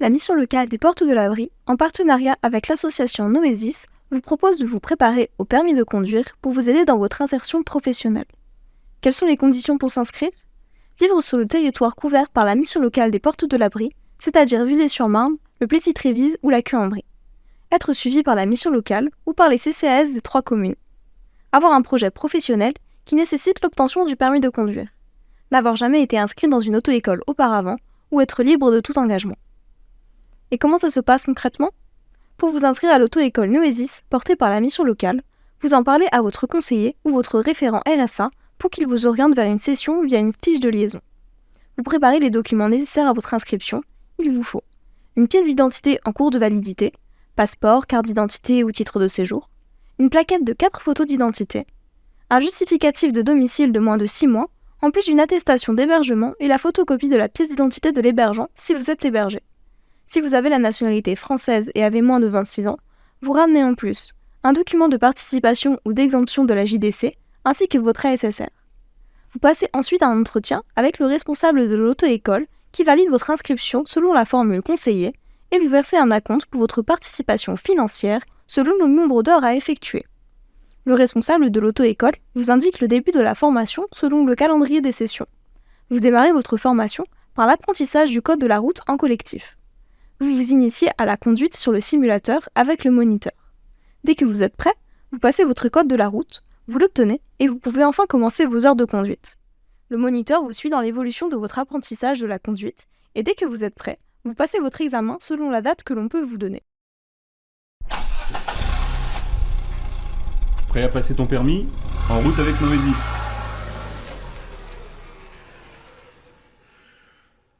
La mission locale des Portes de l'Abri, en partenariat avec l'association Noesis, vous propose de vous préparer au permis de conduire pour vous aider dans votre insertion professionnelle. Quelles sont les conditions pour s'inscrire ? Vivre sur le territoire couvert par la mission locale des Portes de l'Abri, c'est-à-dire Villers-sur-Marne, le Plessis-Trévise ou la Queue-en-Brie. Être suivi par la mission locale ou par les CCAS des 3 communes. Avoir un projet professionnel qui nécessite l'obtention du permis de conduire. N'avoir jamais été inscrit dans une auto-école auparavant ou être libre de tout engagement. Et comment ça se passe concrètement ? Pour vous inscrire à l'auto-école Noesis, portée par la mission locale, vous en parlez à votre conseiller ou votre référent RSA pour qu'il vous oriente vers une session via une fiche de liaison. Vous préparez les documents nécessaires à votre inscription. Il vous faut une pièce d'identité en cours de validité, passeport, carte d'identité ou titre de séjour, une plaquette de 4 photos d'identité, un justificatif de domicile de moins de 6 mois, en plus d'une attestation d'hébergement et la photocopie de la pièce d'identité de l'hébergeant si vous êtes hébergé. Si vous avez la nationalité française et avez moins de 26 ans, vous ramenez en plus un document de participation ou d'exemption de la JDC, ainsi que votre ASSR. Vous passez ensuite un entretien avec le responsable de l'auto-école qui valide votre inscription selon la formule conseillée et vous versez un acompte pour votre participation financière selon le nombre d'heures à effectuer. Le responsable de l'auto-école vous indique le début de la formation selon le calendrier des sessions. Vous démarrez votre formation par l'apprentissage du code de la route en collectif. Vous vous initiez à la conduite sur le simulateur avec le moniteur. Dès que vous êtes prêt, vous passez votre code de la route, vous l'obtenez et vous pouvez enfin commencer vos heures de conduite. Le moniteur vous suit dans l'évolution de votre apprentissage de la conduite et dès que vous êtes prêt, vous passez votre examen selon la date que l'on peut vous donner. Prêt à passer ton permis ? En route avec Noesis.